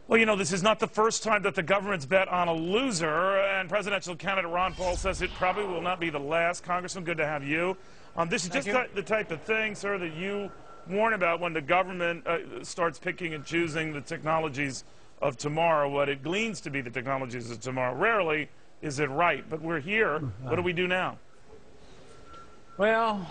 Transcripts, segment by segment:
Well, you know, this is not the first time that the government's bet on a loser, and presidential candidate Ron Paul says it probably will not be the last. Congressman, good to have you. This is just the type of thing, sir, that you warn about when the government starts picking and choosing the technologies of tomorrow, what it gleans to be the technologies of tomorrow. Rarely is it right, but we're here. What do we do now? Well,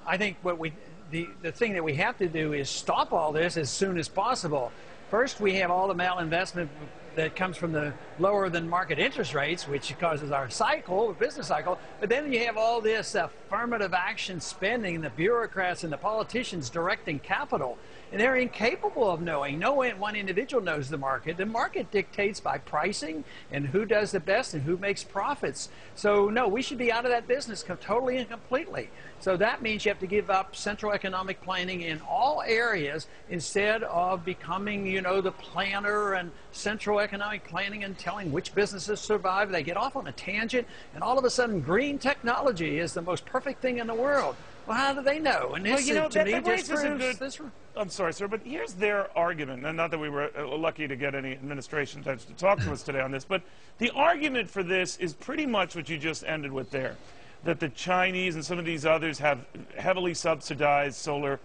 I think the thing that we have to do is stop all this as soon as possible. First, we have all the malinvestment that comes from the lower than market interest rates, which causes our cycle, business cycle. But then you have all this affirmative action spending, the bureaucrats and the politicians directing capital. And they're incapable of knowing. No one individual knows the market. The market dictates by pricing and who does the best and who makes profits. So, no, we should be out of that business totally and completely. So that means you have to give up central economic planning in all areas instead of becoming, you know, the planner and central economic planning and telling which businesses survive. They get off on a tangent, and all of a sudden green technology is the most perfect thing in the world. Well, how do they know? And this, well, you know, to me, just proves this. I'm sorry, sir, but here's their argument, and not that we were lucky to get any administration types to talk to us today on this, but the argument for this is pretty much what you just ended with there, that the Chinese and some of these others have heavily subsidized solar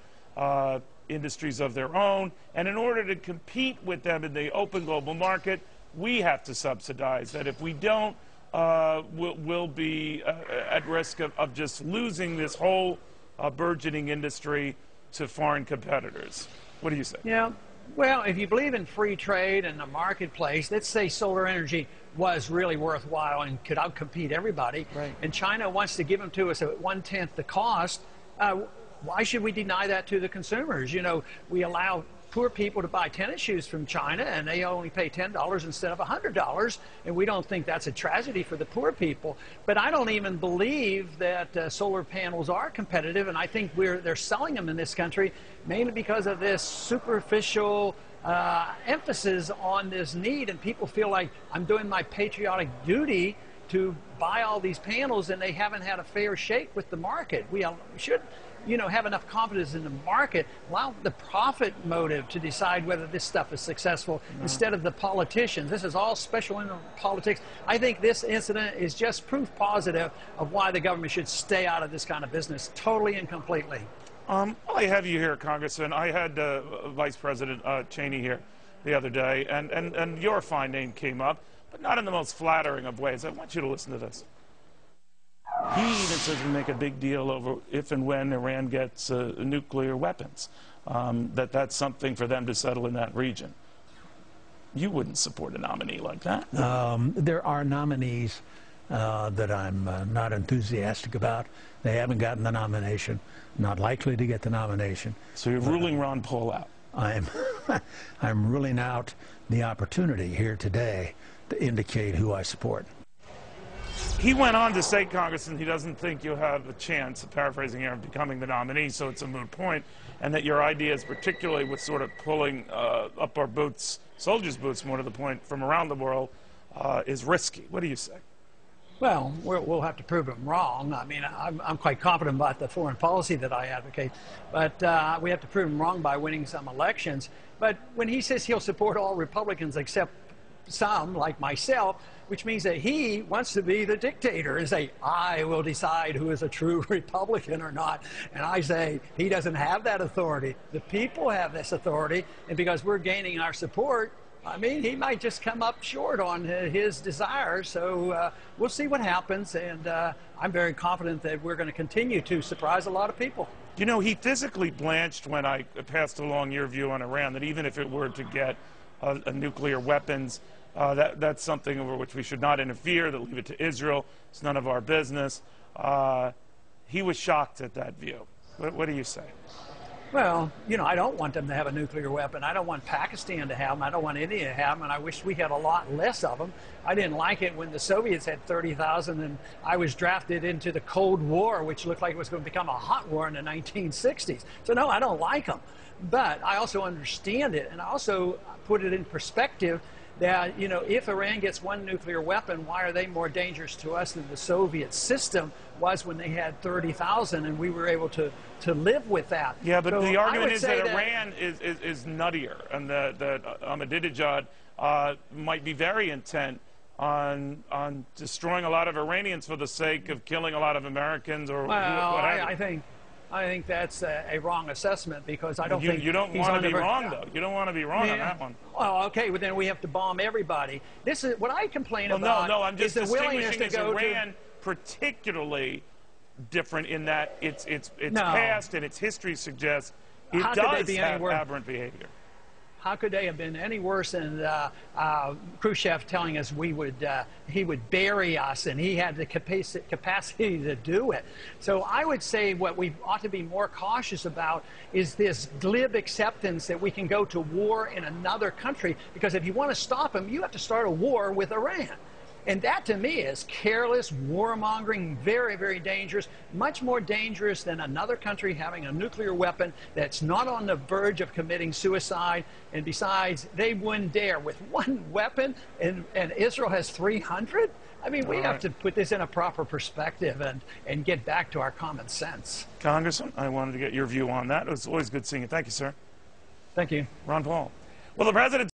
industries of their own, and in order to compete with them in the open global market, we have to subsidize. That if we don't, we'll be at risk of just losing this whole burgeoning industry to foreign competitors. What do you say? Yeah, well, if you believe in free trade and the marketplace, let's say solar energy was really worthwhile and could outcompete everybody, right, and China wants to give them to us at 1/10 the cost, why should we deny that to the consumers? You know, we allow poor people to buy tennis shoes from China, and they only pay $10 instead of $100, and we don't think that's a tragedy for the poor people. But I don't even believe that solar panels are competitive, and I think they're selling them in this country mainly because of this superficial emphasis on this need, and people feel like I'm doing my patriotic duty to buy all these panels, and they haven't had a fair shake with the market. We should, you know, have enough confidence in the market, allow the profit motive to decide whether this stuff is successful instead of the politicians. This is all special in politics. I think this incident is just proof positive of why the government should stay out of this kind of business totally and completely. I have you here, Congressman. I had Vice President Cheney here the other day, and your fine name came up, but not in the most flattering of ways. I want you to listen to this. He even says we make a big deal over if and when Iran gets nuclear weapons, that's something for them to settle in that region. You wouldn't support a nominee like that. There are nominees that I'm not enthusiastic about. They haven't gotten the nomination, not likely to get the nomination. So you're ruling Ron Paul out? I'm ruling out the opportunity here today to indicate who I support. He went on to say, Congressman, he doesn't think you'll have a chance, paraphrasing here, of becoming the nominee, so it's a moot point, and that your ideas, particularly with sort of pulling up our boots, soldiers' boots, more to the point, from around the world, is risky. What do you say? Well, we'll have to prove him wrong. I mean, I'm quite confident about the foreign policy that I advocate, but we have to prove him wrong by winning some elections. But when he says he'll support all Republicans except some, like myself, which means that he wants to be the dictator and say, I will decide who is a true Republican or not. And I say, he doesn't have that authority. The people have this authority, and because we're gaining our support, I mean, he might just come up short on his desires. So we'll see what happens, and I'm very confident that we're going to continue to surprise a lot of people. You know, he physically blanched when I passed along your view on Iran, that even if it were to get nuclear weapons, that's something over which we should not interfere, that leave it to Israel. It's none of our business. He was shocked at that view. What do you say? Well, you know, I don't want them to have a nuclear weapon. I don't want Pakistan to have them. I don't want India to have them, and I wish we had a lot less of them. I didn't like it when the Soviets had 30,000, and I was drafted into the Cold War, which looked like it was going to become a hot war in the 1960s. So, no, I don't like them. But I also understand it, and I also put it in perspective that, you know, if Iran gets one nuclear weapon, why are they more dangerous to us than the Soviet system was when they had 30,000 and we were able to live with that? Yeah, but so the argument is that Iran is nuttier, and that Ahmadinejad might be very intent on destroying a lot of Iranians for the sake of killing a lot of Americans or whatever. I think that's a wrong assessment, because I don't think you don't want to be wrong, though. You don't want to be wrong on that one. Well, okay, well then we have to bomb everybody. This is what I complain about. No, I'm just is the willingness to go Iran particularly different in that its past and its history suggests it does have aberrant behavior. How could they have been any worse than Khrushchev telling us he would bury us, and he had the capacity to do it? So I would say what we ought to be more cautious about is this glib acceptance that we can go to war in another country, because if you want to stop him, you have to start a war with Iran. And that, to me, is careless, warmongering, very, very dangerous, much more dangerous than another country having a nuclear weapon that's not on the verge of committing suicide. And besides, they wouldn't dare with one weapon, and Israel has 300? I mean, we have to put this in a proper perspective and get back to our common sense. Congressman, I wanted to get your view on that. It was always good seeing you. Thank you, sir. Thank you. Ron Paul. Well, the president